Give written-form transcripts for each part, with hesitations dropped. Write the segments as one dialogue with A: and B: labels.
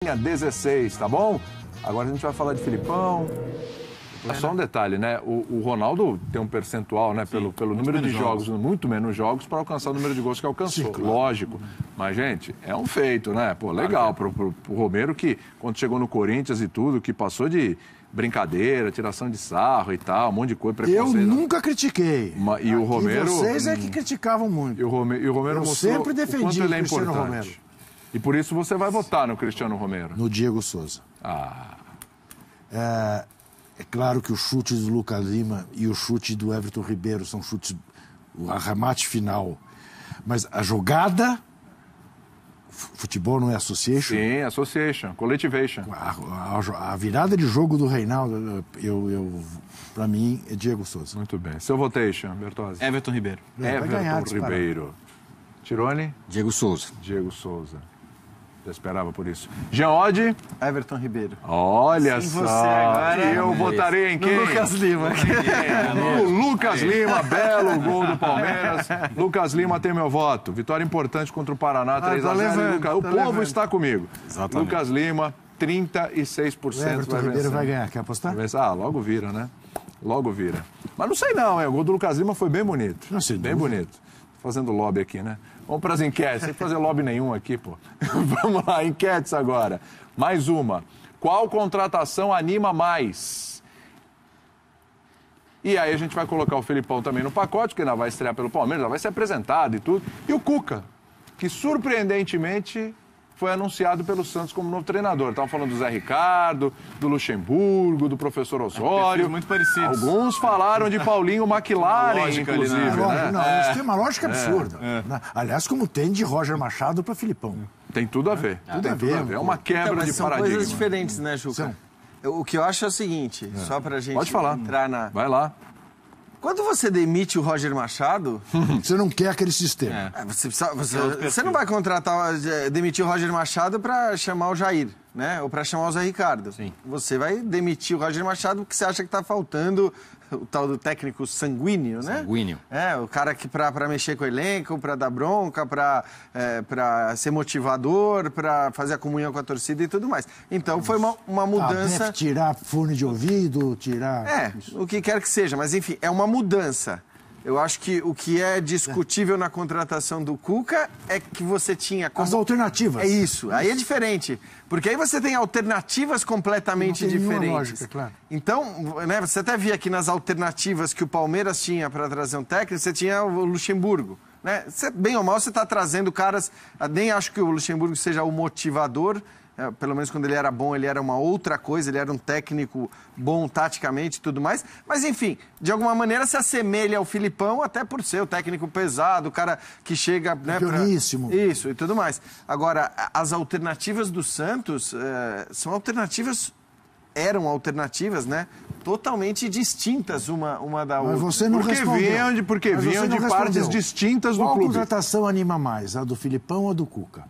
A: 16, tá bom? Agora a gente vai falar de Filipão. Só um detalhe, né? O Ronaldo tem um percentual, né? Pelo número de jogos, muito menos jogos, para alcançar o número de gols que alcançou. Sim, claro. Lógico. Mas, gente, é um feito, né? Pô, legal pro Romero, que quando chegou no Corinthians e tudo, que passou de brincadeira, tiração de sarro e tal, um monte de coisa, preconceito.
B: Eu nunca critiquei.
A: E o Romero...
B: vocês é que criticavam muito.
A: E o Romero mostrou
B: sempre defendi
A: o quanto ele é
B: Cristiano
A: importante.
B: Romero.
A: E por isso você vai votar no Cristiano Romero.
B: No Diego Souza. É claro que o chute do Lucas Lima e o chute do Everton Ribeiro são chutes, o arremate final. Mas a jogada, futebol não é association?
A: Sim, association, collectivation.
B: A virada de jogo do Reinaldo, para mim, é Diego Souza.
A: Muito bem. Seu votation, Bertozzi?
C: Everton Ribeiro.
A: Everton Ribeiro. Tirone?
C: Diego Souza.
A: Diego Souza. Já esperava por isso. Jean Oddi?
D: Everton Ribeiro.
A: Olha
D: Sim,
A: só.
D: você agora,
A: eu votarei em quem?
D: No Lucas Lima.
A: No Lucas Lima, belo gol do Palmeiras. Lucas Lima tem meu voto. Vitória importante contra o Paraná, 3-0. O povo está comigo.
C: Exatamente.
A: Lucas Lima, 36%
B: O Everton Ribeiro vai ganhar. Quer apostar?
A: Logo vira, né? Logo vira. Mas não sei não, o gol do Lucas Lima foi bem bonito.
B: Não sei.
A: Bem bonito. Fazendo lobby aqui, né? Vamos para as enquetes. Sem fazer lobby nenhum aqui, pô. Vamos lá, enquetes agora. Mais uma. Qual contratação anima mais? E aí a gente vai colocar o Filipão também no pacote, que ainda vai estrear pelo Palmeiras, já vai ser apresentado e tudo. E o Cuca, que surpreendentemente foi anunciado pelo Santos como novo treinador. Estavam falando do Zé Ricardo, do Luxemburgo, do professor Osório.
C: Muito parecidos.
A: Alguns falaram de Paulinho McLaren, inclusive.
B: Né? Não, isso tem uma lógica absurda. Aliás, como tem de Roger Machado para Filipão.
A: Tem tudo a ver.
B: Tudo a ver.
A: É uma quebra
D: mas
A: de
D: são
A: paradigma.
D: coisas diferentes, né, Juca? O que eu acho é o seguinte, só pra gente
A: Pode falar.
D: entrar na...
A: Vai lá.
D: Quando você demite o Roger Machado...
B: Você não quer aquele sistema.
D: Você não vai demitir o Roger Machado para chamar o Jair, né? Ou para chamar o Zé Ricardo.
C: Sim.
D: Você vai demitir o Roger Machado porque você acha que está faltando o tal do técnico sanguíneo, né?
C: Sanguíneo.
D: O cara que para mexer com o elenco, para dar bronca, para ser motivador, para fazer a comunhão com a torcida e tudo mais. Então foi uma mudança...
B: Deve tirar fone de ouvido, tirar...
D: o que quer que seja, mas enfim, é uma mudança. Eu acho que o que é discutível na contratação do Cuca é que você tinha...
B: As alternativas.
D: É isso, aí é diferente. Porque aí você tem alternativas completamente diferentes.
B: Lógica, claro.
D: Então, né, você até via aqui nas alternativas que o Palmeiras tinha para trazer um técnico, você tinha o Luxemburgo. Né? Bem ou mal, você está trazendo caras... Nem acho que o Luxemburgo seja o motivador... Pelo menos quando ele era bom, ele era uma outra coisa, ele era um técnico bom taticamente e tudo mais. Mas, enfim, de alguma maneira se assemelha ao Filipão, até por ser o técnico pesado, o cara que chega...
B: Pioníssimo.
D: Isso, e tudo mais. Agora, as alternativas do Santos são alternativas... Eram alternativas, né? Totalmente distintas uma da outra.
B: Mas você não respondeu.
A: Porque vinham de partes distintas do clube.
B: Qual contratação anima mais, a do Filipão ou a do Cuca?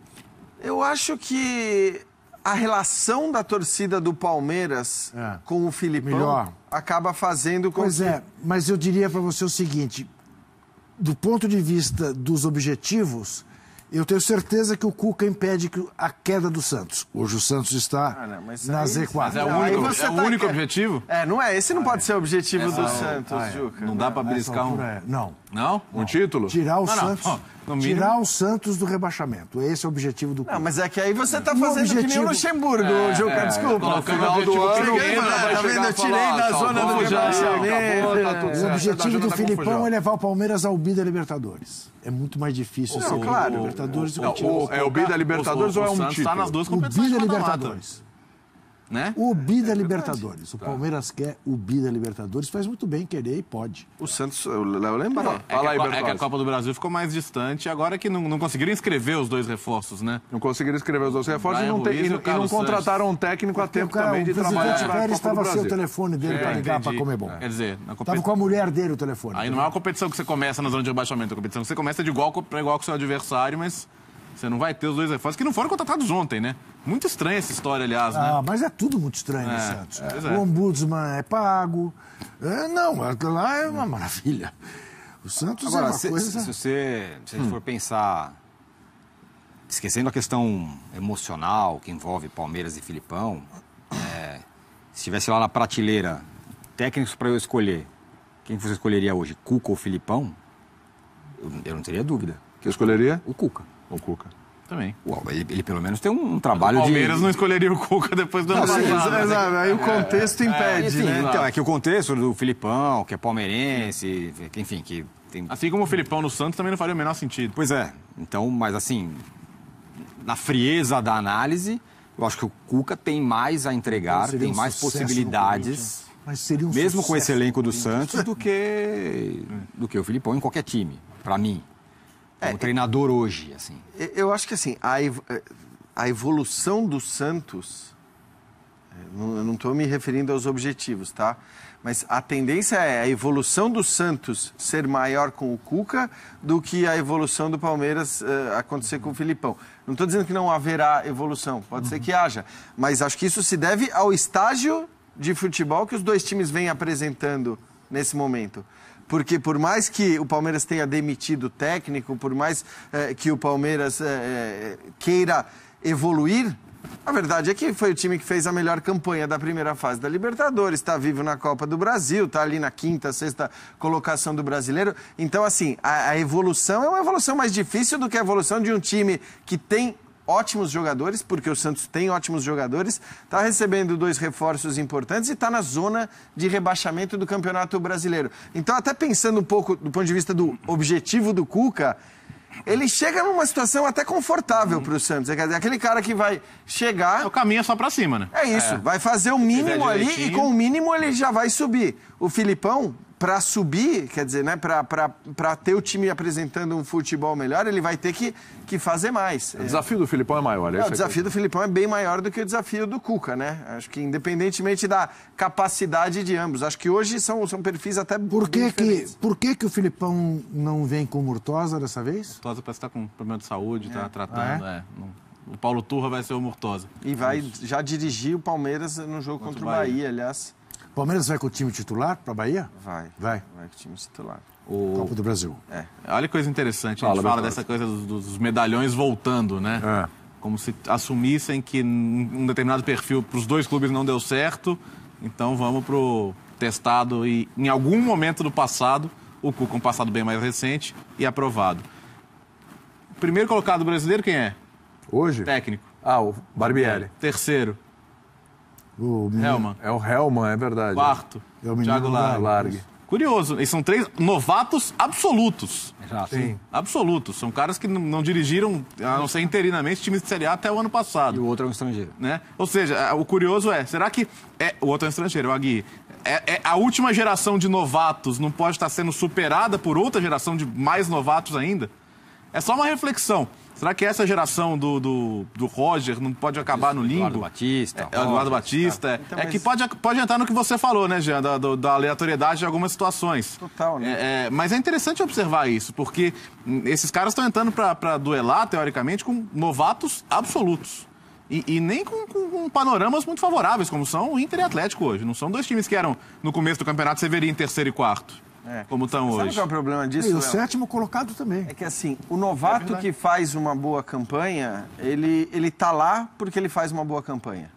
D: Eu acho que a relação da torcida do Palmeiras com o Filipão acaba fazendo com que...
B: Mas eu diria para você o seguinte, do ponto de vista dos objetivos, eu tenho certeza que o Cuca impede a queda do Santos. Hoje o Santos está na Z4.
C: Mas é o único objetivo?
D: Não é. Esse não pode ser o objetivo do Santos, Juca.
C: Não dá para beliscar um...
B: Não.
C: Não?
A: Um título?
B: Tirar o Santos... Tirar o Santos do rebaixamento. Esse é o objetivo do clube.
D: Não, mas é que aí você está fazendo que nem o Luxemburgo, Juca, desculpa.
A: No final do ano,
D: tá vendo? Eu tirei da zona do rebaixamento.
B: O objetivo do Filipão é levar o Palmeiras ao bi da Libertadores. É muito mais difícil ser
D: claro.
B: Libertadores do que
A: É o bi da Libertadores ou é um título?
C: Está nas duas
B: o
C: competições.
B: bi da Libertadores.
C: Né?
B: O bi da Libertadores. O Palmeiras quer o bi da Libertadores, faz muito bem querer e pode.
D: O Santos, o Léo lembra.
C: É que a Copa do Brasil ficou mais distante, agora que não conseguiram inscrever os dois reforços, né?
A: Não conseguiram inscrever os dois reforços e não contrataram um técnico a tempo também de trabalhar
B: na Copa do Brasil. O presidente estava sem o telefone dele para ligar para comer bom.
C: Quer dizer,
B: estava com a mulher dele o telefone.
C: Aí não é uma competição que você começa na zona de rebaixamento, é uma competição que você começa de igual para igual com o seu adversário, mas... Você não vai ter os dois reforços que não foram contratados ontem, né? Muito estranha essa história, aliás, né?
B: Mas é tudo muito estranho no Santos. O ombudsman é pago. Lá é uma maravilha. O Santos agora, é uma coisa...
E: Se a gente for pensar esquecendo a questão emocional que envolve Palmeiras e Filipão, se estivesse lá na prateleira, técnicos para eu escolher, quem você escolheria hoje, Cuca ou Filipão? Eu não teria dúvida.
A: Que eu escolheria?
E: O Cuca.
A: O Cuca.
C: Também.
E: Uau, ele pelo menos tem um trabalho
C: O Palmeiras
E: de...
C: não escolheria o Cuca depois do ano passado.
D: Exato, aí o contexto impede,
E: Enfim,
D: né?
E: então, é que o contexto do Filipão, que é palmeirense, que, enfim, que tem...
C: Assim como o Filipão no Santos também não faria o menor sentido.
E: Pois é. Então, mas assim, na frieza da análise, eu acho que o Cuca tem mais a entregar,
B: Seria
E: tem
B: um
E: mais
B: sucesso no
E: possibilidades,
B: Corinthians. Mas seria um
E: mesmo com esse
B: sucesso
E: elenco
B: no
E: do
B: Corinthians.
E: Santos, do que o Filipão em qualquer time, para mim. Como treinador hoje, assim.
D: Eu acho que assim, a evolução do Santos, eu não estou me referindo aos objetivos, tá? Mas a tendência é a evolução do Santos ser maior com o Cuca do que a evolução do Palmeiras acontecer com o Filipão. Não estou dizendo que não haverá evolução, pode ser que haja, mas acho que isso se deve ao estágio de futebol que os dois times vêm apresentando nesse momento. Porque por mais que o Palmeiras tenha demitido o técnico, por mais que o Palmeiras queira evoluir, a verdade é que foi o time que fez a melhor campanha da primeira fase da Libertadores, está vivo na Copa do Brasil, está ali na quinta, sexta colocação do Brasileiro. Então, assim, a evolução é uma evolução mais difícil do que a evolução de um time que tem ótimos jogadores, porque o Santos tem ótimos jogadores, está recebendo 2 reforços importantes e está na zona de rebaixamento do Campeonato Brasileiro. Então, até pensando um pouco do ponto de vista do objetivo do Cuca, ele chega numa situação até confortável para o Santos. É aquele cara que vai chegar...
C: O caminho é só para cima, né?
D: É isso, vai fazer o mínimo ali e com o mínimo ele já vai subir. O Filipão, para subir, quer dizer, né, para ter o time apresentando um futebol melhor, ele vai ter que fazer mais.
A: O desafio do Filipão é maior.
D: O desafio do Filipão é bem maior do que o desafio do Cuca, né? Acho que independentemente da capacidade de ambos. Acho que hoje são perfis até
B: Por que o Filipão não vem com o Murtosa dessa vez?
C: O Murtosa parece que está com problema de saúde, está tratando. O Paulo Turra vai ser o Murtosa.
D: E vai já dirigir o Palmeiras no jogo contra o Bahia, aliás.
B: O Palmeiras vai com o time titular para a Bahia?
D: Vai com o time titular.
B: Copa do Brasil.
C: Olha que coisa interessante, a gente fala dessa coisa dos medalhões voltando, né? Como se assumissem que um determinado perfil para os dois clubes não deu certo, então vamos pro testado e em algum momento do passado, o Cuca, um passado bem mais recente e aprovado. O primeiro colocado brasileiro quem é?
A: Hoje?
C: Técnico.
A: O Barbieri.
C: Terceiro. Hellmann.
A: É o Hellmann, é verdade.
C: Quarto.
B: É o
C: Thiago
A: Largue.
C: Curioso, e são 3 novatos absolutos.
E: Exato.
A: Sim.
C: Absolutos. São caras que não dirigiram, a não ser interinamente, times de Série A até o ano
E: E
C: passado.
E: o outro é um estrangeiro.
C: Né? Ou seja, o curioso será que o outro é um estrangeiro, o Agui, a última geração de novatos não pode estar sendo superada por outra geração de mais novatos ainda? É só uma reflexão. Será que essa geração do Roger não pode acabar no limbo?
E: Eduardo Batista.
C: Eduardo Batista.
D: Então,
C: que pode entrar no que você falou, né, Jean? Da aleatoriedade de algumas situações.
D: Total, né?
C: Mas é interessante observar isso, porque esses caras estão entrando para duelar, teoricamente, com novatos absolutos. E nem com panoramas muito favoráveis, como são o Inter e o Atlético hoje. Não são 2 times que eram, no começo do campeonato, você veria em terceiro e quarto. Como estão
D: Sabe
C: hoje.
D: qual é o problema disso,
B: E o
D: Léo?
B: 7º colocado também.
D: É que assim, o novato que faz uma boa campanha, ele tá lá porque ele faz uma boa campanha.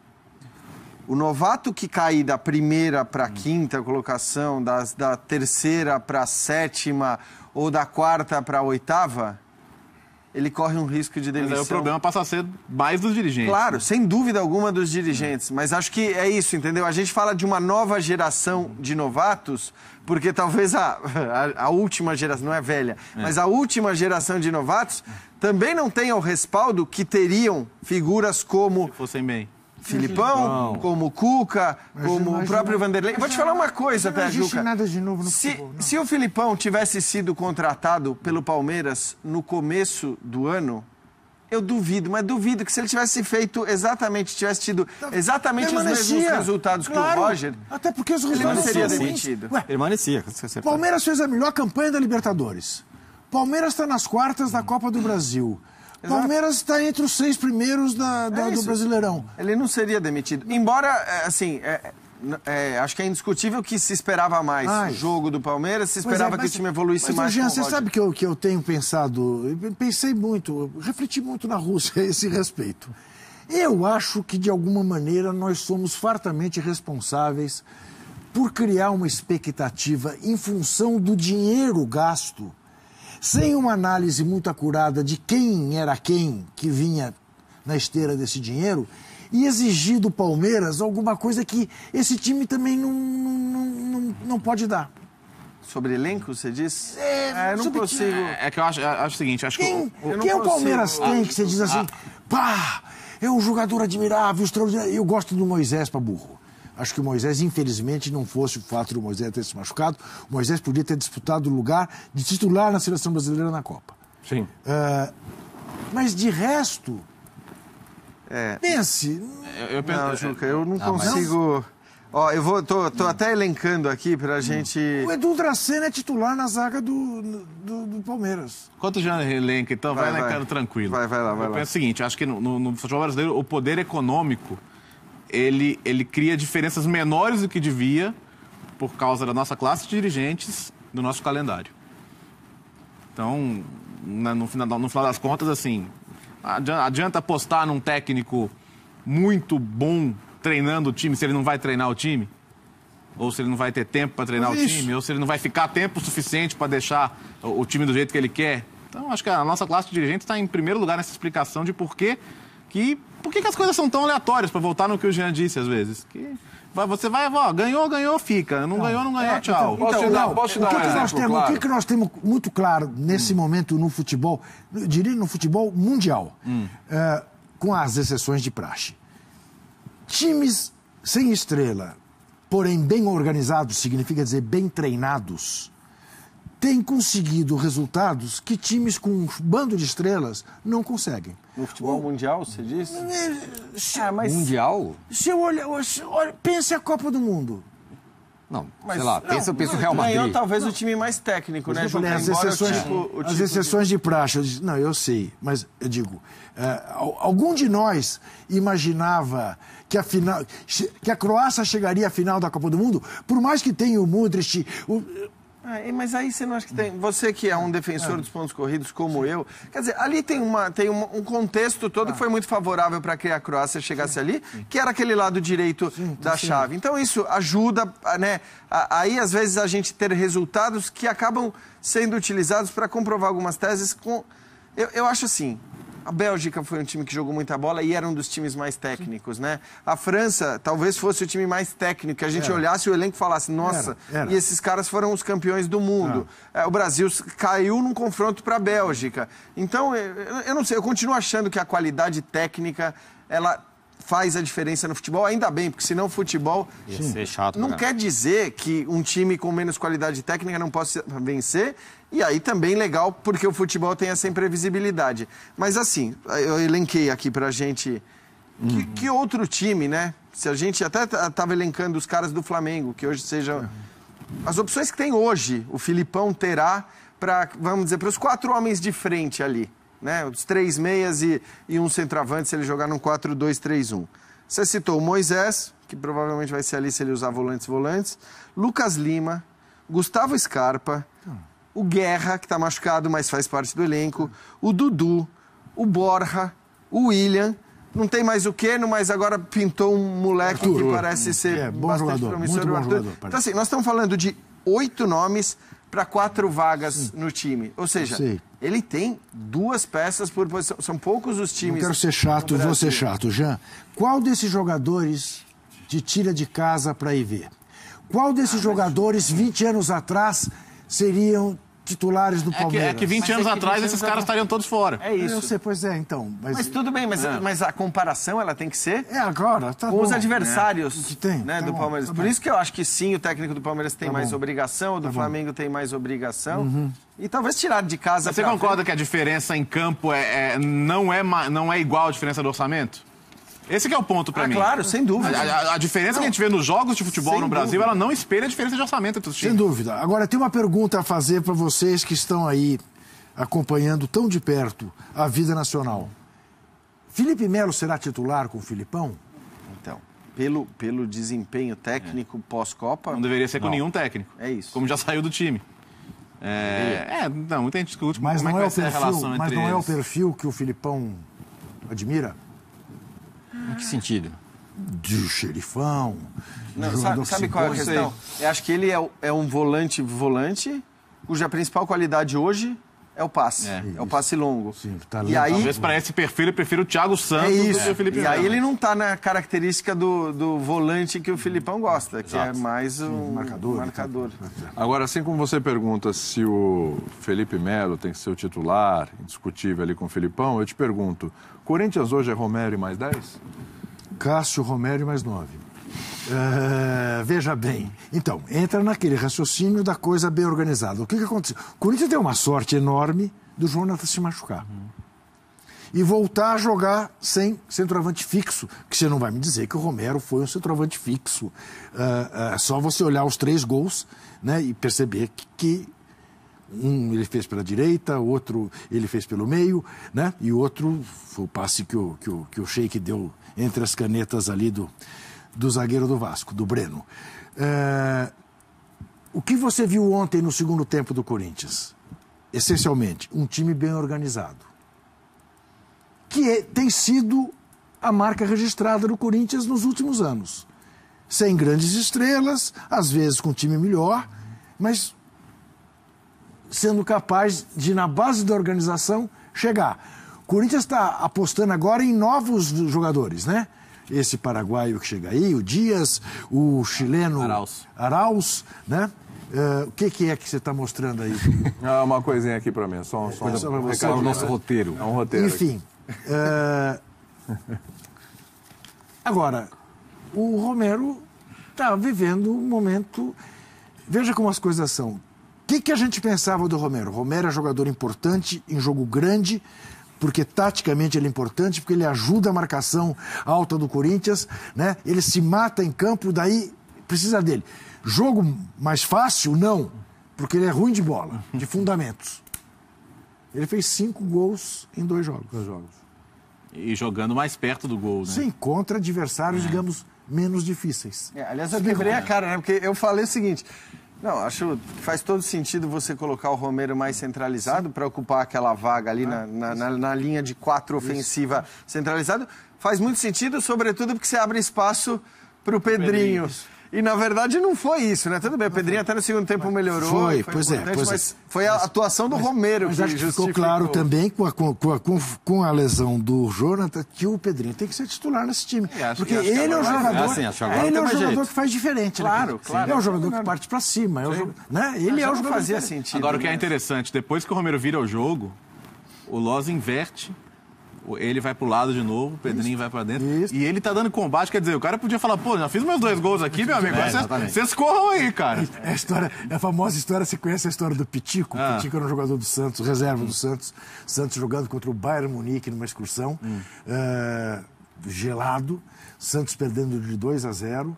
D: O novato que cai da primeira para a quinta colocação, da terceira para a 7ª ou da 4ª para a 8ª, ele corre um risco de demissão.
C: Mas aí o problema passa a ser mais dos dirigentes.
D: Claro, sem dúvida alguma dos dirigentes, mas acho que é isso, entendeu? A gente fala de uma nova geração de novatos, porque talvez a última geração, não é velha, mas a última geração de novatos também não tenha o respaldo que teriam figuras como...
C: Se fossem bem.
D: Filipão, como Cuca, como o próprio Vanderlei. Vou te falar uma coisa,
B: Não existe
D: Juca.
B: nada de novo no futebol.
D: Se o Filipão tivesse sido contratado pelo Palmeiras no começo do ano, eu duvido, mas duvido que se ele tivesse feito tivesse tido exatamente os mesmos resultados que o Roger,
B: até porque os
D: ele não
B: resultados
D: seria
B: são ruins.
D: demitido.
E: Permanecia.
B: Palmeiras fez a melhor campanha da Libertadores. Palmeiras está nas quartas da Copa do Brasil. Palmeiras está entre os 6 primeiros do Brasileirão.
D: Ele não seria demitido. Embora, assim, acho que é indiscutível que se esperava mais o jogo do Palmeiras, se esperava que o time evoluísse mais.
B: Jean, você sabe que eu tenho pensado, pensei muito, refleti muito na Rússia a esse respeito. Eu acho que, de alguma maneira, nós somos fartamente responsáveis por criar uma expectativa em função do dinheiro gasto, sem uma análise muito acurada de quem era quem que vinha na esteira desse dinheiro, e exigir do Palmeiras alguma coisa que esse time também não pode dar.
D: Sobre elenco, você diz? Eu não consigo...
C: É que eu acho o seguinte, acho
B: quem,
C: que...
B: Quem o Palmeiras tem que você diz assim, pá, é um jogador admirável, extraordinário. Eu gosto do Moisés para burro. Acho que o Moisés, infelizmente, não fosse o fato do Moisés ter se machucado, o Moisés podia ter disputado o lugar de titular na seleção brasileira na Copa.
A: Sim.
B: Mas de resto... Pense.
D: Não, Juca, eu não consigo... Ó, tô até elencando aqui pra gente...
B: O Edu Dracena é titular na zaga do Palmeiras.
C: Enquanto já elenca, então vai elencando tranquilo.
D: Vai lá.
C: Eu penso o seguinte, acho que no futebol brasileiro o poder econômico, ele cria diferenças menores do que devia por causa da nossa classe de dirigentes, do nosso calendário. Então, no final das contas, assim... Adianta apostar num técnico muito bom treinando o time se ele não vai treinar o time? Ou se ele não vai ter tempo para treinar o time? Ou se ele não vai ficar tempo suficiente para deixar o time do jeito que ele quer? Então, acho que a nossa classe de dirigentes está em primeiro lugar nessa explicação de por que as coisas são tão aleatórias, para voltar no que o Jean disse às vezes. Você vai, ganhou, fica. Não ganhou, tchau.
A: Posso te dar um exemplo claro?
B: O que nós temos muito claro nesse momento no futebol, eu diria no futebol mundial, com as exceções de praxe. Times sem estrela, porém bem organizados, significa dizer bem treinados, têm conseguido resultados que times com um bando de estrelas não conseguem.
D: No futebol mundial, você disse?
E: Mundial?
B: Se eu olhar, pense a Copa do Mundo.
E: Não, sei lá, pensa o Real Madrid.
D: Ganhou talvez o time mais técnico, né, Juca?
B: As exceções de praxe, eu sei, mas eu digo, algum de nós imaginava que a Croácia chegaria à final da Copa do Mundo, por mais que tenha o Modric...
D: Mas aí você não acha que tem... Você que é um defensor dos pontos corridos como eu, quer dizer, ali tem um contexto todo que foi muito favorável para que a Croácia chegasse ali, que era aquele lado direito da chave. Então isso ajuda, né? Aí às vezes a gente ter resultados que acabam sendo utilizados para comprovar algumas teses com... Eu acho assim... A Bélgica foi um time que jogou muita bola e era um dos times mais técnicos, né? A França talvez fosse o time mais técnico, que a gente olhasse o elenco e falasse, nossa, e esses caras foram os campeões do mundo. O Brasil caiu num confronto para a Bélgica. Então, eu não sei, eu continuo achando que a qualidade técnica, ela faz a diferença no futebol, ainda bem, porque senão o futebol
E: ia ser chato,
D: não quer dizer que um time com menos qualidade técnica não possa vencer. E aí também legal, porque o futebol tem essa imprevisibilidade. Mas assim, eu elenquei aqui pra gente... Que outro time, né? Se a gente até estava elencando os caras do Flamengo, que hoje sejam... As opções que tem hoje, o Filipão terá para, vamos dizer, para os 4 homens de frente ali, né? Os 3 meias e um centroavante, se ele jogar num 4-2-3-1. Você citou o Moisés, que provavelmente vai ser ali se ele usar volantes. Lucas Lima, Gustavo Scarpa... O Guerra, que está machucado, mas faz parte do elenco. O Dudu, o Borja, o William. Não tem mais o Keno, mas agora pintou um moleque que parece ser bastante promissor.
B: Muito bom jogador,
D: então, assim, nós estamos falando de 8 nomes para 4 vagas no time. Ou seja, ele tem 2 peças por posição. São poucos os times.
B: Não quero ser chato, vou ser chato. Jean, qual desses jogadores te tira de casa para ir ver? Qual desses jogadores, 20 anos atrás, seriam titulares do Palmeiras?
C: É que 20 anos atrás esses caras estariam todos fora.
D: É isso.
B: Eu sei, pois é, então.
D: Mas tudo bem, mas a comparação ela tem que ser
B: agora,
D: com os adversários do Palmeiras.
B: Tá
D: Por isso que eu acho que sim, o técnico do Palmeiras tem mais obrigação, o do Flamengo tem mais obrigação. E talvez tirar de casa...
C: Mas você concorda que a diferença em campo não é igual à diferença do orçamento? Esse que é o ponto pra mim.
D: Claro, sem dúvida.
C: A diferença que a gente vê nos jogos de futebol no Brasil, ela não espelha a diferença de orçamento entre os times.
B: Sem dúvida. Agora, tem uma pergunta a fazer para vocês que estão aí acompanhando tão de perto a vida nacional. Felipe Melo será titular com o Filipão?
D: Então, pelo desempenho técnico pós-Copa...
C: Não deveria ser com nenhum técnico.
D: É isso.
C: Como já saiu do time. Muita gente discute
B: mas
C: como
B: não
C: é que
B: é
C: vai ser a relação
B: mas
C: entre
B: não
C: eles.
B: é o perfil que o Filipão admira?
E: Em que sentido?
B: De xerifão.
D: Não, sabe qual é a questão? Eu acho que ele é um volante cuja principal qualidade hoje é o passe. É o passe longo.
B: Sim,
D: e aí,
C: talvez para esse perfil ele prefira o Thiago Santos do que o Felipe Melo.
D: E aí ele não está na característica do volante que o Filipão gosta, que é mais um marcador.
A: Agora, assim como você pergunta se o Felipe Melo tem que ser o titular, indiscutível ali com o Filipão, eu te pergunto, Corinthians hoje é Romero e mais 10?
B: Cássio, Romero e mais 9. Veja bem, então, entra naquele raciocínio da coisa bem organizada. O que aconteceu? O Corinthians deu uma sorte enorme do Jonathan se machucar. E voltar a jogar sem centroavante fixo, que você não vai me dizer que o Romero foi um centroavante fixo. Só você olhar os 3 gols, né, e perceber que um ele fez pela direita, o outro ele fez pelo meio, né, e o outro foi o passe que o Sheik deu entre as canetas ali do zagueiro do Vasco, do Breno. O que você viu ontem no segundo tempo do Corinthians? Essencialmente, um time bem organizado. Que tem sido a marca registrada do Corinthians nos últimos anos. Sem grandes estrelas, às vezes com um time melhor, mas sendo capaz de, na base da organização, chegar. O Corinthians está apostando agora em novos jogadores, né? Esse paraguaio que chega aí, o Dias, o chileno Arauz, né? O que é que você está mostrando aí?
A: Uma coisinha aqui para mim, só um recado.
E: É o nosso roteiro.
A: É um roteiro.
B: Enfim. Agora, o Romero está vivendo um momento... Veja como as coisas são. O que a gente pensava do Romero? O Romero é jogador importante em jogo grande, porque taticamente ele é importante, porque ele ajuda a marcação alta do Corinthians, né? Ele se mata em campo, daí precisa dele. Jogo mais fácil? Não, porque ele é ruim de bola, de fundamentos. Ele fez 5 gols em 2 jogos.
C: E jogando mais perto do gol, né?
B: Sim, contra adversários, digamos, menos difíceis.
D: Aliás, eu quebrei a cara, né? Porque eu falei o seguinte... Não, acho que faz todo sentido você colocar o Romero mais centralizado para ocupar aquela vaga ali na linha de 4 ofensiva centralizado. Faz muito sentido, sobretudo porque você abre espaço para o Pedrinho. E, na verdade, não foi isso, né? Tudo bem, o Pedrinho até no segundo tempo melhorou. Mas foi a atuação do Romero que
B: acho que ficou claro também com a lesão do Jonathan que o Pedrinho tem que ser titular nesse time. Porque ele é o jogador, ele é o jogador que faz diferente.
D: Claro.
B: É o jogador que parte para cima. Né? Ele é o jogador que
D: fazia sentido.
C: Agora, o que é interessante, depois que o Romero vira o jogo, o Loz inverte. Ele vai pro lado de novo, o Pedrinho vai pra dentro.
B: Isso.
C: E ele tá dando combate, quer dizer, o cara podia falar, pô, já fiz meus 2 gols aqui, meu amigo. Vocês corram aí, cara.
B: É a famosa história, você conhece a história do Pitico? O Pitico era um jogador do Santos, reserva do Santos. Santos jogando contra o Bayern Munique numa excursão. Gelado. Santos perdendo de 2-0.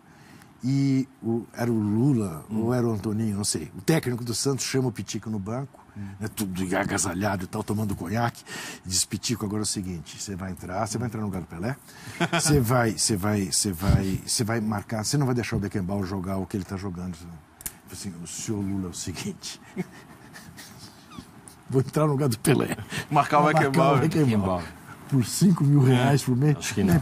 B: E era o Lula, ou era o Antoninho, não sei. O técnico do Santos chama o Pitico no banco, né, tudo agasalhado e tal, tomando conhaque. E diz, Pitico, agora é o seguinte, você vai entrar no lugar do Pelé, você vai marcar, você não vai deixar o Beckenbauer jogar o que ele está jogando. Assim, o senhor Lula é o seguinte, vou entrar no lugar do Pelé.
C: Marcar o Beckenbauer.
B: Por R$5 mil por mês?
E: Acho que não.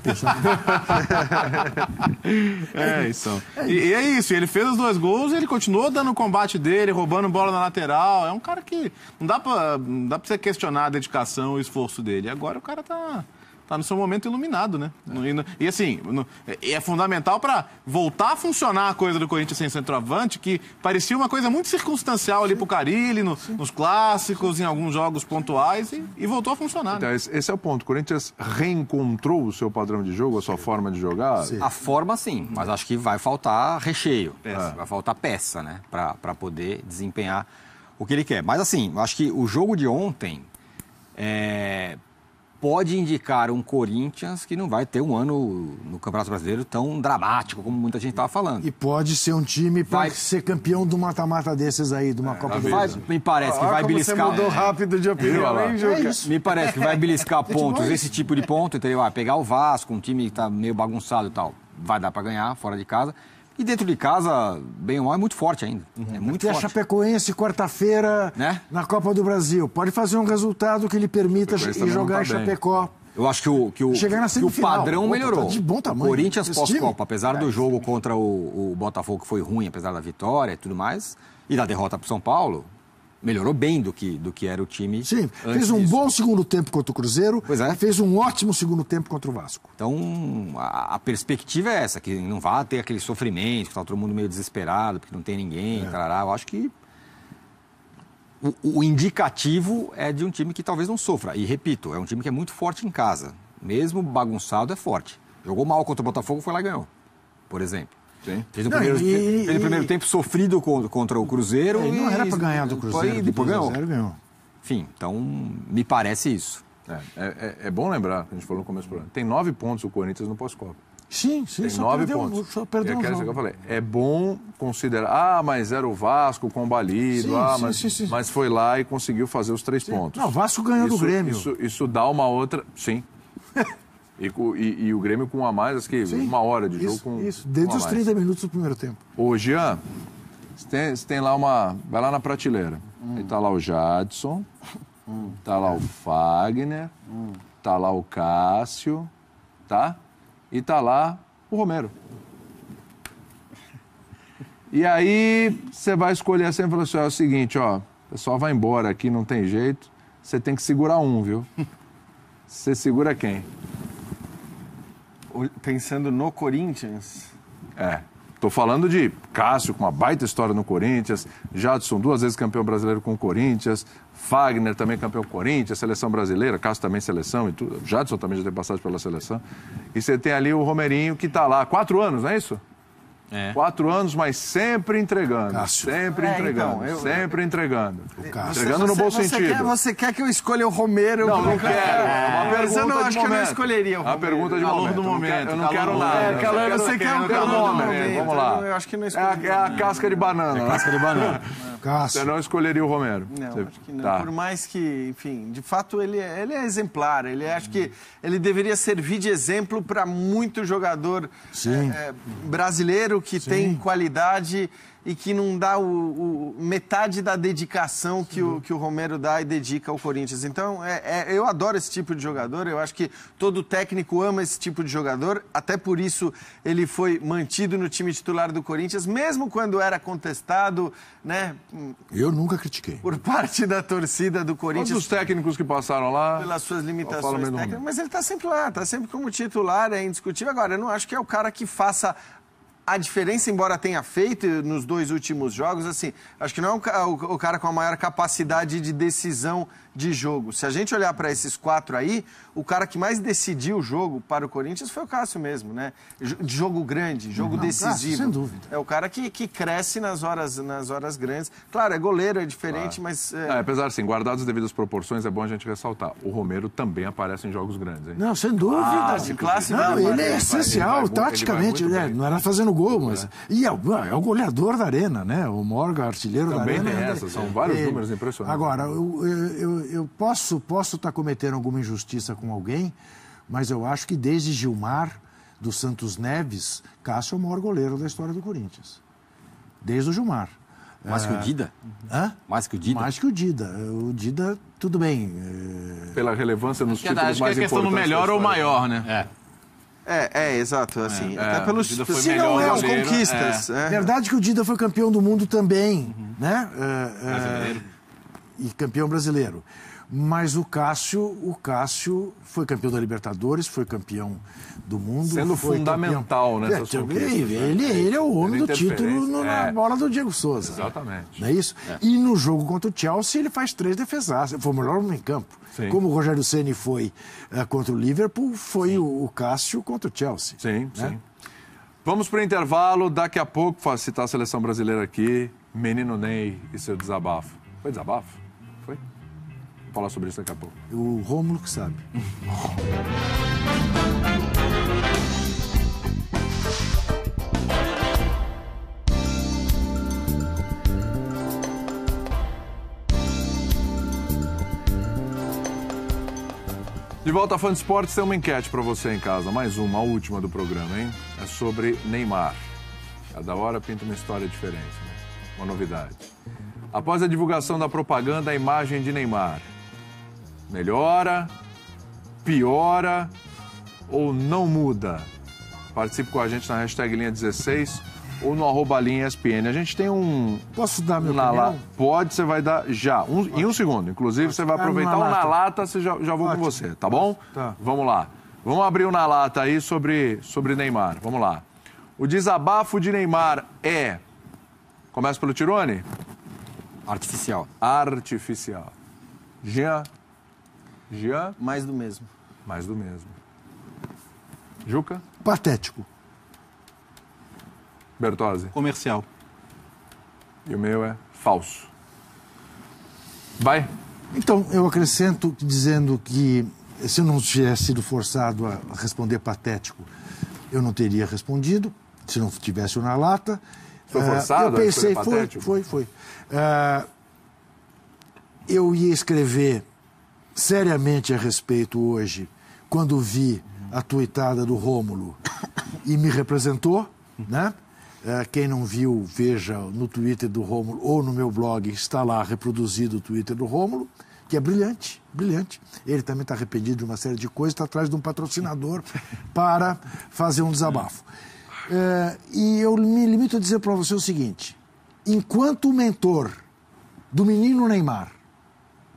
C: E é isso, ele fez os 2 gols e ele continuou dando o combate dele, roubando bola na lateral. É um cara que não dá pra você questionar a dedicação e o esforço dele. E agora o cara tá no seu momento iluminado, né? E assim, é fundamental para voltar a funcionar a coisa do Corinthians sem centroavante, que parecia uma coisa muito circunstancial ali pro Carille, nos clássicos, em alguns jogos pontuais, e voltou a funcionar.
A: Então, esse é o ponto. O Corinthians reencontrou o seu padrão de jogo, a sua forma de jogar?
E: Sim. A forma, sim, mas acho que vai faltar recheio, vai faltar peça, né? Para poder desempenhar o que ele quer. Mas assim, eu acho que o jogo de ontem pode indicar um Corinthians que não vai ter um ano no Campeonato Brasileiro tão dramático como muita gente estava falando.
B: E pode ser um time para ser campeão do mata-mata desses aí, de uma Copa do Mundo.
E: Me parece que vai beliscar...
D: Você mudou rápido de opinião, hein, Juca?
E: Me parece que vai beliscar pontos, esse tipo de ponto, entendeu? Pegar o Vasco, um time que está meio bagunçado e tal. vai dar para ganhar fora de casa. E dentro de casa, bem ou mal, é muito forte ainda. É muito
B: Tem
E: forte.
B: a Chapecoense quarta-feira,
E: né?
B: Na Copa do Brasil. Pode fazer um resultado que lhe permita ir jogar em Chapecó.
E: Eu acho que o padrão melhorou.
B: Tá de bom tamanho.
E: O Corinthians pós-Copa, apesar do jogo contra o Botafogo, que foi ruim, apesar da vitória e tudo mais, e da derrota para o São Paulo, melhorou bem do que era o time.
B: Sim, fez um bom segundo tempo contra o Cruzeiro e fez um ótimo segundo tempo contra o Vasco.
E: Então, a perspectiva é essa, que não vai ter aquele sofrimento, que está todo mundo meio desesperado, porque não tem ninguém, tarará. Eu acho que o indicativo é de um time que talvez não sofra. E, repito, é um time que é muito forte em casa. Mesmo bagunçado, é forte. Jogou mal contra o Botafogo, foi lá e ganhou, por exemplo.
A: Sim.
E: Fez o primeiro tempo sofrido contra o Cruzeiro.
B: Não era para ganhar do Cruzeiro.
E: Depois ganhou.
B: Ganhou.
E: Enfim, então me parece isso.
A: É bom lembrar, a gente falou no começo do programa, tem 9 pontos o Corinthians no pós-Copa.
B: Sim,
A: tem 9 pontos.
B: Só perdeu um jogo.
A: Que eu falei. É bom considerar, mas era o Vasco combalido, mas foi lá e conseguiu fazer os 3 pontos.
B: Não, o Vasco ganhou do Grêmio.
A: Isso dá uma outra... Sim. E o Grêmio com a mais, acho que 1 hora de jogo
B: Isso, dentro dos 30 minutos do primeiro tempo.
A: Ô, Jean, você tem lá uma... Vai lá na prateleira. Aí tá lá o Jadson, tá lá o Fagner, tá lá o Cássio, tá? E tá lá o Romero. E aí você vai escolher assim e falar assim, é o seguinte, ó, o pessoal vai embora aqui, não tem jeito, você tem que segurar um, viu? Você segura quem?
D: Pensando no Corinthians?
A: Tô falando de Cássio, com uma baita história no Corinthians, Jadson 2 vezes campeão brasileiro com o Corinthians, Fagner também campeão com o Corinthians, seleção brasileira, Cássio também seleção e tudo, Jadson também já tem passagem pela seleção. E você tem ali o Romerinho que tá lá, 4 anos, não é isso? 4 anos, mas sempre entregando.
B: Cássio.
A: Sempre entregando.
D: Então,
A: sempre entregando.
B: O Cássio.
A: Entregando no bom sentido.
D: Você quer que eu escolha o Romero?
A: Não quero.
D: Mas eu não acho que eu não escolheria o Romero.
A: Uma pergunta de
C: Calor do momento.
A: Eu não quero nada.
D: Você quer o calor do momento.
A: Vamos lá.
D: Eu acho que não escolheria.
A: É a casca de banana.
E: Casca de banana.
B: Cássio.
A: Você não escolheria o Romero?
D: Não, acho que não.
A: Tá.
D: Por mais que, enfim, de fato ele é exemplar. Acho que ele deveria servir de exemplo para muito jogador brasileiro que tem qualidade e que não dá metade da dedicação que o Romero dá e dedica ao Corinthians. Então, eu adoro esse tipo de jogador, eu acho que todo técnico ama esse tipo de jogador, até por isso ele foi mantido no time titular do Corinthians, mesmo quando era contestado, né?
B: Eu nunca critiquei.
D: Por parte da torcida do Corinthians.
A: Todos os técnicos que passaram lá...
D: Pelas suas limitações técnicas, mas ele está sempre lá, está sempre como titular, é indiscutível. Agora, eu não acho que é o cara que faça a diferença, embora tenha feito nos 2 últimos jogos, assim, acho que não é o cara com a maior capacidade de decisão de jogo. Se a gente olhar para esses 4 aí, o cara que mais decidiu o jogo para o Corinthians foi o Cássio mesmo, né? De jogo grande, jogo decisivo.
B: Cássio, sem dúvida.
D: É o cara que cresce nas horas grandes. Claro, é goleiro, é diferente, mas...
A: apesar, assim, guardadas as devidas proporções, é bom a gente ressaltar. O Romero também aparece em jogos grandes, hein?
B: Não, sem dúvida. Ele é essencial, taticamente. Não era fazendo gol, mas... E é o goleador da Arena, né? O Morgan, artilheiro
A: também
B: da Arena.
A: Também tem essa, são vários números impressionantes.
B: Agora, eu posso estar cometendo alguma injustiça com alguém, mas eu acho que desde Gilmar, dos Santos Neves, Cássio é o maior goleiro da história do Corinthians. Desde o Gilmar.
E: Mais que o Dida?
B: Hã?
E: Mais que o Dida?
B: Mais que o Dida. O Dida, tudo bem.
A: Pela relevância nos títulos mais importantes.
C: Acho que é questão do melhor ou maior, né?
D: Exato, assim, até pelos...
B: Se não é as
D: conquistas.
B: Verdade que o Dida foi campeão do mundo também, né?
C: Brasileiro.
B: E campeão brasileiro. Mas o Cássio foi campeão da Libertadores, foi campeão do mundo.
A: Sendo fundamental nessas conquistas.
B: Ele é o homem do título na bola do Diego Souza.
A: Exatamente.
B: Não é isso? E no jogo contra o Chelsea ele faz 3 defesas. Foi o melhor homem em campo.
A: Sim.
B: Como o Rogério Ceni foi contra o Liverpool, foi o Cássio contra o Chelsea.
A: Sim, sim. Vamos para o intervalo. Daqui a pouco, vou citar a seleção brasileira aqui. Menino Ney e seu desabafo. Foi desabafo? Foi? Vou falar sobre isso daqui a pouco.
B: O Rômulo que sabe.
A: De volta a Fã de Esportes, tem uma enquete para você em casa. Mais uma, a última do programa, hein? é sobre Neymar. Cada hora pinta uma história diferente, né? Uma novidade. Após a divulgação da propaganda, a imagem de Neymar melhora, piora ou não muda? Participe com a gente na hashtag Linha 16 ou no @Linha ESPN. A gente tem um...
B: Posso dar meu opinião?
A: Pode, você vai dar já. Em um segundo. Inclusive, você vai aproveitar o Na Lata, já vou com você, tá bom?
B: Tá.
A: Vamos lá. Vamos abrir o Na Lata aí sobre Neymar. Vamos lá. O desabafo de Neymar é... Começa pelo Tirone?
E: Artificial.
A: Artificial. Jean?
D: Mais do mesmo.
A: Mais do mesmo. Juca?
B: Patético.
A: Bertozzi?
C: Comercial.
A: E o meu é falso. Vai.
B: Então, eu acrescento dizendo que se eu não tivesse sido forçado a responder patético, eu não teria respondido, se não tivesse o Na Lata.
A: Foi forçado?
B: Eu pensei,
A: a patético?
B: foi. Eu ia escrever seriamente a respeito hoje, quando vi a tuitada do Rômulo e me representou, né? Quem não viu, veja no Twitter do Rômulo ou no meu blog, está lá reproduzido o Twitter do Rômulo, que é brilhante, brilhante. Ele também está arrependido de uma série de coisas, está atrás de um patrocinador para fazer um desabafo. E eu me limito a dizer para você o seguinte: enquanto o mentor do menino Neymar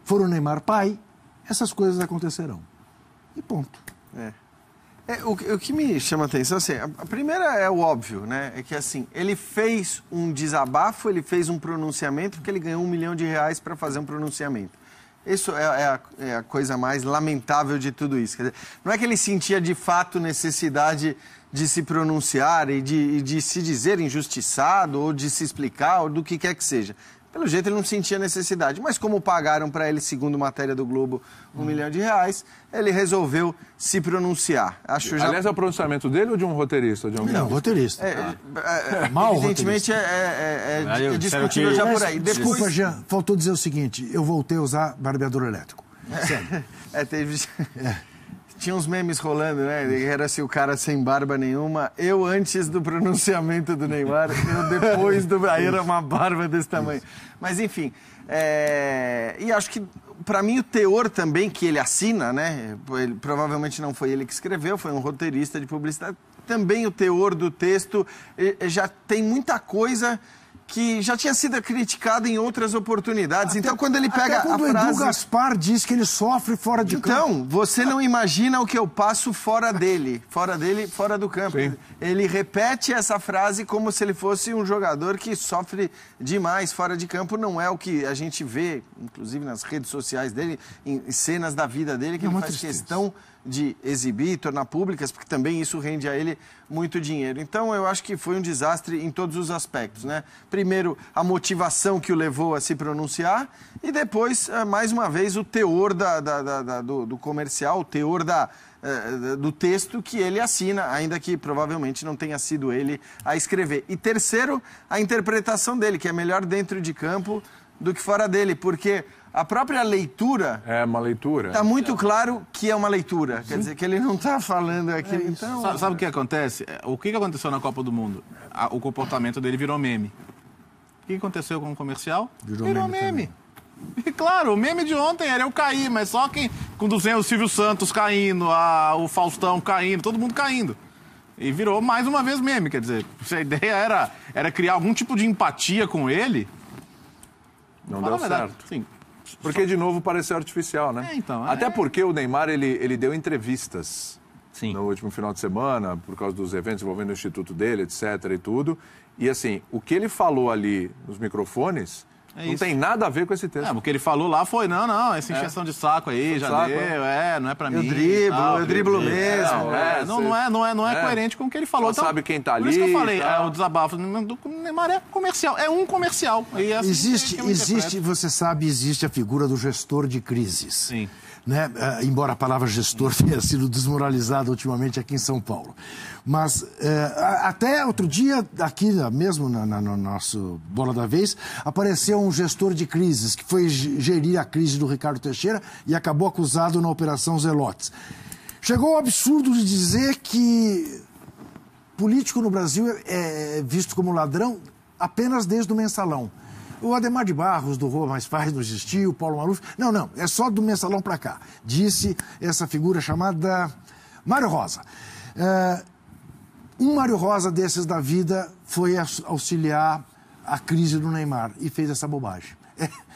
B: for o Neymar pai, essas coisas acontecerão. E ponto.
D: O que me chama a atenção, assim, a primeira é o óbvio, né? É que, assim, ele fez um desabafo, ele fez um pronunciamento, porque ele ganhou R$1 milhão para fazer um pronunciamento. Isso é a coisa mais lamentável de tudo isso. Quer dizer, não é que ele sentia, de fato, necessidade de se pronunciar e de se dizer injustiçado ou de se explicar ou do que quer que seja. Pelo jeito, ele não sentia necessidade. Mas como pagaram para ele, segundo matéria do Globo, R$1 milhão, ele resolveu se pronunciar.
A: Aliás, é o pronunciamento dele ou de um roteirista?
B: Não, roteirista.
D: Evidentemente, é discutível já por aí.
B: Desculpa, Jean, faltou dizer o seguinte: eu voltei a usar barbeador elétrico. Sério.
D: Tinha uns memes rolando, né? Era assim, o cara sem barba nenhuma. Eu antes do pronunciamento do Neymar, eu depois do... Aí era uma barba desse tamanho. Mas, enfim. E acho que, para mim, o teor também que ele assina, né? Provavelmente não foi ele que escreveu, foi um roteirista de publicidade. Também o teor do texto já tem muita coisa que já tinha sido criticado em outras oportunidades. Então, quando ele pega
B: quando
D: a frase...
B: Edu Gaspar diz que ele sofre fora de campo.
D: Então, você não imagina o que eu passo fora dele, fora do campo.
A: Sim.
D: Ele repete essa frase como se ele fosse um jogador que sofre demais fora de campo. Não é o que a gente vê, inclusive nas redes sociais dele, em cenas da vida dele, que ele faz questão de exibir e tornar públicas, porque também isso rende a ele muito dinheiro. Então, eu acho que foi um desastre em todos os aspectos, né? Primeiro, a motivação que o levou a se pronunciar e depois, mais uma vez, o teor do comercial, o teor do texto que ele assina, ainda que provavelmente não tenha sido ele a escrever. E terceiro, a interpretação dele, que é melhor dentro de campo do que fora dele, porque a própria leitura...
A: É uma leitura.
D: Está muito claro que é uma leitura. Quer dizer, que ele não está falando aquilo. Então...
C: Sabe o que acontece? O que aconteceu na Copa do Mundo? O comportamento dele virou meme. O que aconteceu com o comercial? Virou meme. E claro, o meme de ontem era eu cair, mas só quem... Conduzindo o Silvio Santos caindo, o Faustão caindo, todo mundo caindo. E virou mais uma vez meme. Quer dizer, se a ideia era criar algum tipo de empatia com ele...
A: Não deu certo.
C: Sim.
A: Porque, de novo, pareceu artificial, né? Até porque o Neymar, ele deu entrevistas no último final de semana, por causa dos eventos envolvendo o instituto dele, etc. e tudo. E, assim, o que ele falou ali nos microfones não tem nada a ver com esse texto.
C: O que ele falou lá foi, não, essa encheção de saco aí, já deu, não é pra mim.
D: Eu driblo mesmo.
C: Não é coerente com o que ele falou.
A: Então, sabe quem tá ali.
C: Por isso que eu falei, o desabafo do Neymar é comercial, é um comercial. E assim,
B: existe, você sabe, existe a figura do gestor de crises.
C: Sim.
B: Né? Embora a palavra gestor tenha sido desmoralizada ultimamente aqui em São Paulo. Mas até outro dia, aqui mesmo no nosso Bola da Vez, apareceu um gestor de crises que foi gerir a crise do Ricardo Teixeira e acabou acusado na Operação Zelotes. Chegou ao absurdo de dizer que político no Brasil é visto como ladrão apenas desde o Mensalão. O Adhemar de Barros, do Rua Mais Faz, não existiu, o Paulo Maluf... Não, é só do Mensalão para cá. Disse essa figura chamada Mário Rosa. Um Mário Rosa desses da vida foi auxiliar a crise do Neymar e fez essa bobagem.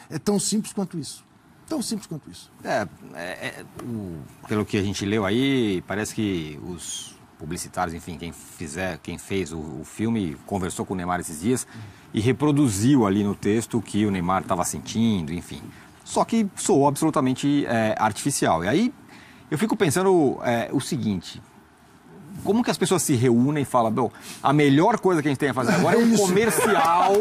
B: É tão simples quanto isso. Tão simples quanto isso.
E: Pelo que a gente leu aí, parece que os publicitários, enfim, quem fez o filme, conversou com o Neymar esses dias e reproduziu ali no texto o que o Neymar estava sentindo, enfim. Só que soou absolutamente artificial. E aí eu fico pensando o seguinte: como que as pessoas se reúnem e falam, a melhor coisa que a gente tem a fazer agora é um comercial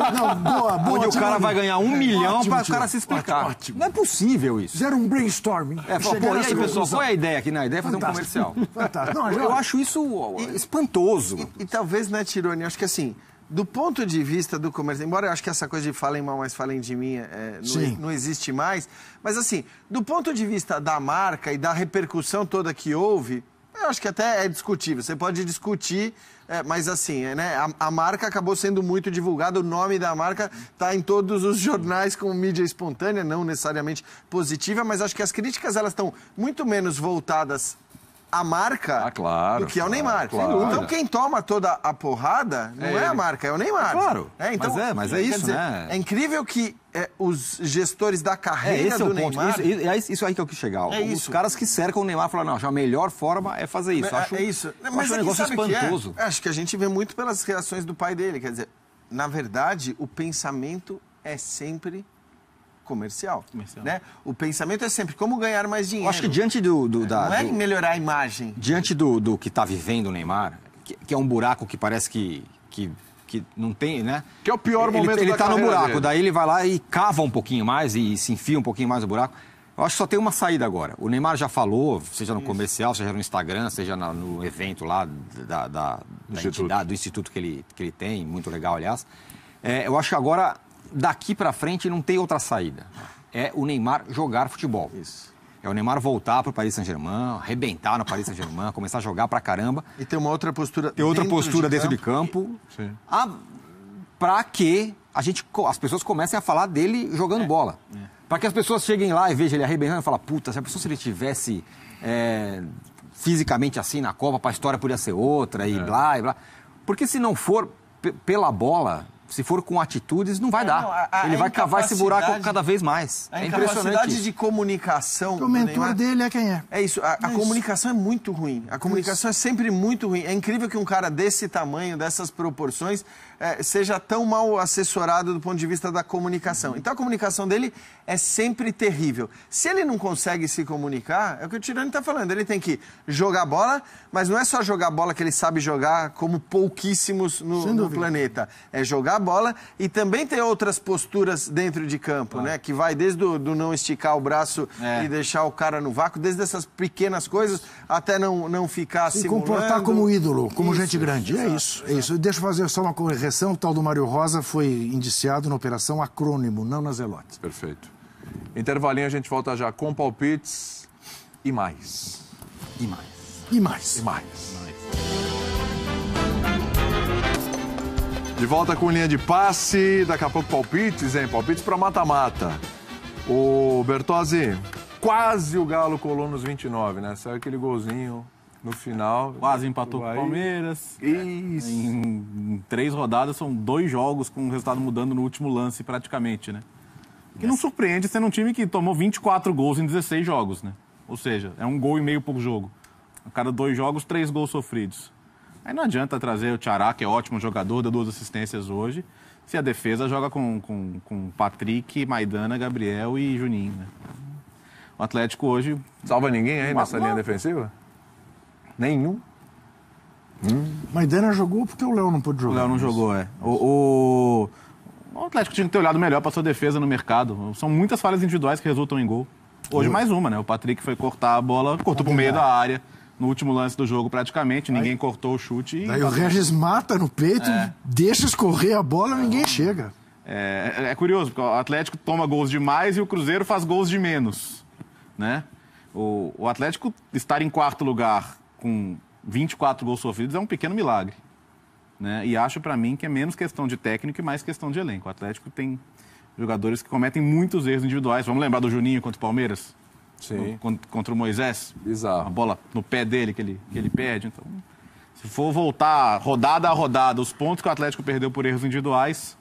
E: onde o cara vai ganhar 1 milhão para o cara se explicar.
B: Ótimo.
E: Não é possível isso.
B: Fizeram um brainstorming.
E: E aí, pessoal, qual é a ideia aqui? A ideia é fazer um comercial.
B: Fantástico. Não,
E: eu acho isso espantoso.
D: E talvez, né, Tironi, acho que assim, do ponto de vista do comércio, embora eu acho que essa coisa de falem mal, mas falem de mim não existe mais, mas assim, do ponto de vista da marca e da repercussão toda que houve, eu acho que até é discutível. Você pode discutir, mas assim, né? A marca acabou sendo muito divulgada, o nome da marca está em todos os jornais com mídia espontânea, não necessariamente positiva, mas acho que as críticas elas estão muito menos voltadas à marca do que ao Neymar.
A: Claro.
D: Então quem toma toda a porrada não é a marca, é o Neymar.
E: Claro,
D: então,
E: mas é isso,
D: dizer,
E: né?
D: É incrível que os gestores da carreira do Neymar...
E: Isso aí que eu quis chegar. Os caras que cercam o Neymar falam, não, a melhor forma é fazer isso.
D: É isso. Mas
E: um negócio espantoso.
D: Acho que a gente vê muito pelas reações do pai dele. Quer dizer, na verdade, o pensamento é sempre comercial. Né? O pensamento é sempre como ganhar mais dinheiro.
E: Eu acho que diante
D: não é melhorar a imagem.
E: Diante do que está vivendo o Neymar, que é um buraco que parece que não tem, né?
A: Que é o pior momento da carreira.
E: Ele está no buraco,
A: dele.
E: daí ele vai lá e cava um pouquinho mais e se enfia um pouquinho mais no buraco. Eu acho que só tem uma saída agora. O Neymar já falou, seja no comercial, seja no Instagram, seja no evento lá do instituto que ele tem, muito legal, aliás. Eu acho que agora, daqui para frente, não tem outra saída. É o Neymar jogar futebol.
D: Isso.
E: É o Neymar voltar para o Paris Saint-Germain, arrebentar no Paris Saint-Germain, começar a jogar pra caramba.
D: E ter uma outra postura
E: dentro de campo. Para que as pessoas comecem a falar dele jogando bola. Para que as pessoas cheguem lá e vejam ele arrebentando e falem, puta, se ele tivesse fisicamente assim na Copa, a história podia ser outra e blá e blá. Porque se não for pela bola... Se for com atitudes, não vai dar. Ele vai cavar esse buraco cada vez mais.
D: É impressionante. A capacidade de comunicação...
B: O mentor dele é quem é.
D: É isso. A comunicação é muito ruim. A comunicação é sempre muito ruim. É incrível que um cara desse tamanho, dessas proporções, seja tão mal assessorado do ponto de vista da comunicação. Então, a comunicação dele é sempre terrível. Se ele não consegue se comunicar, é o que o Tironi está falando. Ele tem que jogar bola, mas não é só jogar bola que ele sabe jogar como pouquíssimos no planeta. É jogar bola e também ter outras posturas dentro de campo, né? Que vai desde do não esticar o braço e deixar o cara no vácuo, desde essas pequenas coisas até não ficar
B: se
D: simulando.
B: comportar como ídolo, como gente grande. É isso. Deixa eu fazer só uma correção. O tal do Mário Rosa foi indiciado na Operação Acrônimo, não na Zelotes.
A: Perfeito. Intervalinho, a gente volta já com palpites e mais.
B: E mais. E mais.
A: E mais. De volta com linha de passe, daqui a pouco palpites, hein? Palpites para mata-mata. O Bertozzi, quase o Galo colou nos 29, né? Saiu aquele golzinho no final.
C: Quase empatou com o Palmeiras.
A: Isso.
C: Em 3 rodadas, são 2 jogos com o resultado mudando no último lance, praticamente, né? Que não surpreende sendo um time que tomou 24 gols em 16 jogos, né? Ou seja, é 1 gol e meio por jogo. A cada 2 jogos, 3 gols sofridos. Aí não adianta trazer o Tchará, que é ótimo jogador, deu 2 assistências hoje, se a defesa joga com Patrick, Maidana, Gabriel e Juninho, né? O Atlético hoje...
A: Salva ninguém aí nessa linha defensiva? Nenhum?
B: Maidana jogou porque o Léo não pôde jogar.
C: O Léo não jogou, O Atlético tinha que ter olhado melhor para sua defesa no mercado. São muitas falhas individuais que resultam em gol. Hoje mais uma, né? O Patrick foi cortar a bola, cortou pro meio da área. No último lance do jogo, praticamente, ninguém cortou o chute.
B: Daí o Regis mata no peito, deixa escorrer a bola, ninguém chega.
C: É curioso, porque o Atlético toma gols de mais e o Cruzeiro faz gols de menos, né? O Atlético estar em 4º lugar com 24 gols sofridos é um pequeno milagre. né? E acho, para mim, que é menos questão de técnico e mais questão de elenco. O Atlético tem jogadores que cometem muitos erros individuais. Vamos lembrar do Juninho contra o Palmeiras?
A: Sim.
C: Contra o Moisés?
A: Bizarro.
C: A bola no pé dele que ele perde. Então, se for voltar rodada a rodada, os pontos que o Atlético perdeu por erros individuais,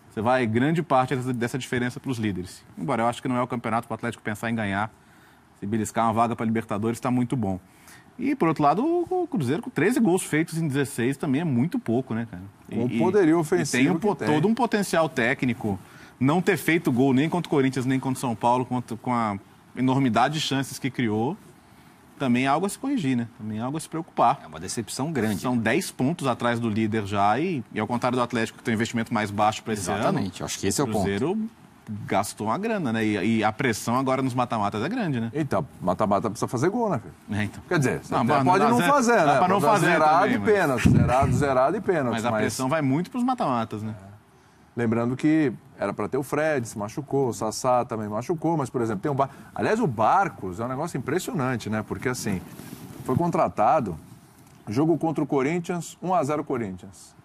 C: você vai grande parte dessa diferença para os líderes. Embora eu acho que não é o campeonato para o Atlético pensar em ganhar. Se beliscar uma vaga para a Libertadores, está muito bom. E, por outro lado, o Cruzeiro com 13 gols feitos em 16 também é muito pouco, né, cara?
A: Com o poderio ofensivo
C: tem todo um potencial técnico. Não ter feito gol nem contra o Corinthians, nem contra o São Paulo, com a enormidade de chances que criou, também é algo a se corrigir, né? Também é algo a se preocupar.
E: É uma decepção grande.
C: São 10 pontos atrás do líder já e ao contrário do Atlético, que tem um investimento mais baixo para esse ano.
E: Exatamente, acho que esse é o ponto.
C: O Cruzeiro gastou uma grana, né? E a pressão agora nos mata-matas é grande, né?
A: Então, mata-mata precisa fazer gol, né, filho?
C: Então.
A: Quer dizer, você
C: não,
A: pode não fazer, né?
C: Dá pra não fazer
A: zerado
C: também,
A: e pênalti, zerado e pênalti.
C: Mas a pressão vai muito pros mata-matas, né?
A: Lembrando que era para ter o Fred, se machucou, o Sassá também machucou, mas, por exemplo, tem um Aliás, o Barcos é um negócio impressionante, né? Porque, assim, foi contratado, jogo contra o Corinthians, 1-0 Corinthians.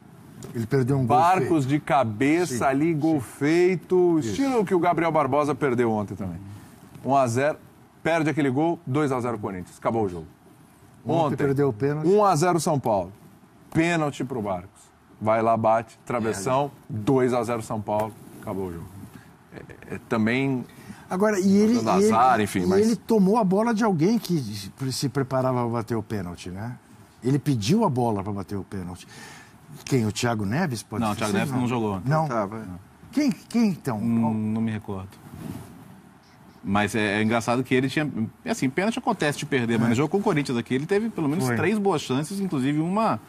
B: Ele perdeu um gol
A: Barcos de cabeça. Sim. Ali, gol feito, estilo que o Gabriel Barbosa perdeu ontem também. 1-0, perde aquele gol, 2-0 Corinthians, acabou o jogo. Ontem
B: perdeu o pênalti.
A: 1-0 São Paulo, pênalti pro Barcos. Vai lá, bate, travessão, 2-0 São Paulo, acabou o jogo. Também...
B: Agora, ele tomou a bola de alguém que se preparava para bater o pênalti, né? Ele pediu a bola para bater o pênalti. Quem? O Thiago Neves?
C: Não, o Thiago Neves não jogou.
B: Não? Quem então?
C: Não me recordo. Mas é engraçado que ele tinha... Assim, pênalti acontece de perder, mas no jogo com o Corinthians aqui, ele teve pelo menos 3 boas chances, inclusive uma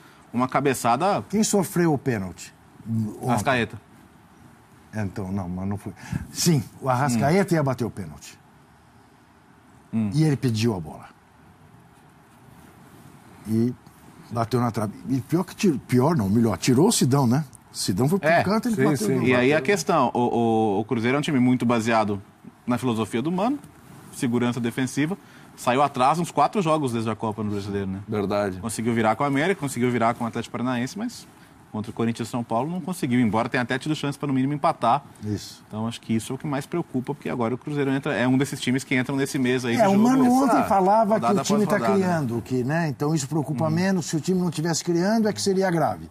C: cabeçada...
B: Quem sofreu o pênalti?
C: Arrascaeta.
B: Então, não, mas não foi. Sim, o Arrascaeta ia bater o pênalti. E ele pediu a bola. E bateu na trave. E melhor, tirou o Sidão, né? O Sidão foi pro canto e ele bateu.
C: Sim. E aí a questão, o Cruzeiro é um time muito baseado na filosofia do Mano, segurança defensiva, saiu atrás uns 4 jogos desde a Copa no Brasileiro, né?
A: Verdade.
C: Conseguiu virar com a América, conseguiu virar com o Atlético Paranaense, mas contra o Corinthians e São Paulo não conseguiu, embora tenha até tido chance para no mínimo empatar.
B: Isso.
C: Então acho que isso é o que mais preocupa, porque agora o Cruzeiro é um desses times que entram nesse mês aí.
B: O Mano ontem falava que o time está criando, né? Então isso preocupa menos. Se o time não estivesse criando, é que seria grave.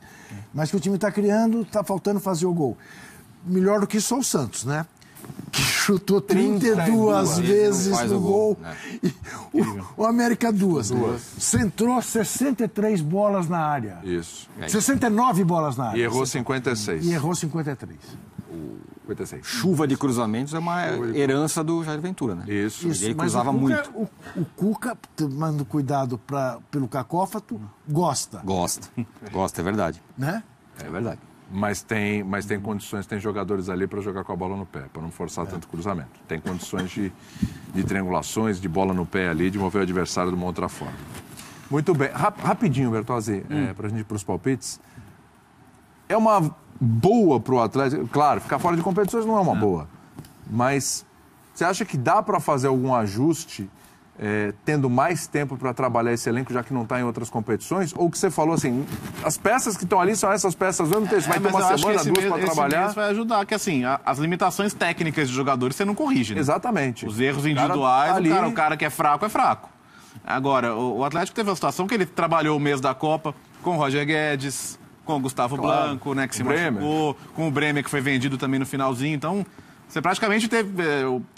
B: Mas que o time está criando, está faltando fazer o gol. Melhor do que só o Santos, né? Que chutou 32 vezes no gol.
E: Né?
B: O América duas. Centrou 63 bolas na área.
A: Isso.
B: 69 bolas na área.
A: E errou 56.
B: E errou 53.
A: 56.
E: Chuva de cruzamentos é uma herança do Jair Ventura, né?
A: Isso.
E: Ele cruzava muito.
B: O Cuca, tomando cuidado pelo cacófato, gosta.
E: Gosta, é verdade.
B: Né?
E: É verdade.
A: Mas tem condições, tem jogadores ali para jogar com a bola no pé, para não forçar tanto cruzamento. Tem condições de triangulações, de bola no pé ali, de mover o adversário de uma outra forma. Muito bem. Rapidinho, Bertozzi, para a gente ir para os palpites. É uma boa para o Atlético? Claro, ficar fora de competições não é uma boa. Mas você acha que dá para fazer algum ajuste tendo mais tempo para trabalhar esse elenco, já que não está em outras competições? Ou que você falou assim, as peças que estão ali são essas peças, vai ter uma semana, 2 para trabalhar?
C: Isso vai ajudar, que assim, as limitações técnicas de jogadores você não corrige, né?
A: Exatamente.
C: Os erros individuais, o cara que é fraco, é fraco. Agora, o Atlético teve a situação que ele trabalhou o mês da Copa com o Roger Guedes, com o Gustavo Blanco, né, que se machucou, com o Bremer, que foi vendido também no finalzinho. Então, você praticamente teve...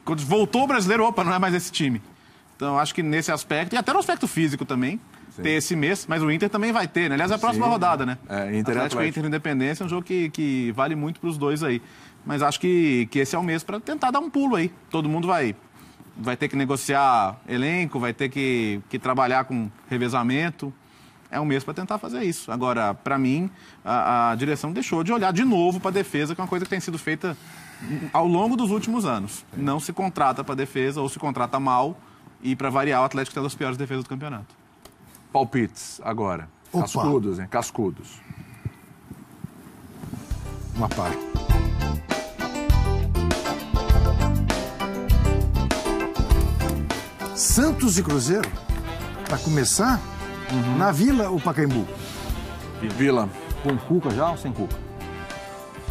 C: Quando voltou o brasileiro, não é mais esse time. Então, acho que nesse aspecto, e até no aspecto físico também, ter esse mês, mas o Inter também vai ter, né? Aliás, é a próxima rodada, né? Atlético e Inter de Independência é um jogo que vale muito para os dois aí. Mas acho que esse é o mês para tentar dar um pulo aí. Todo mundo vai ter que negociar elenco, vai ter que trabalhar com revezamento. É um mês para tentar fazer isso. Agora, para mim, a direção deixou de olhar de novo para a defesa, que é uma coisa que tem sido feita ao longo dos últimos anos. Não se contrata para a defesa ou se contrata mal. E, para variar, o Atlético tem uma das piores defesas do campeonato.
A: Palpites, agora.
B: Opa.
A: Cascudos, hein? Cascudos.
B: Uma parte. Santos e Cruzeiro, para começar, na Vila ou Pacaembu?
A: Vila.
E: Com o Cuca já ou sem Cuca?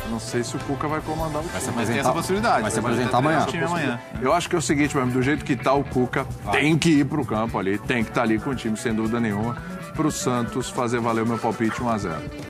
A: Eu não sei se o Cuca vai comandar o time.
C: Mas tem essa possibilidade.
E: Vai se apresentar amanhã.
A: Eu acho que é o seguinte, mesmo, do jeito que tá o Cuca, tem que ir pro campo ali, tem que estar ali com o time, sem dúvida nenhuma, pro Santos fazer valer o meu palpite 1-0.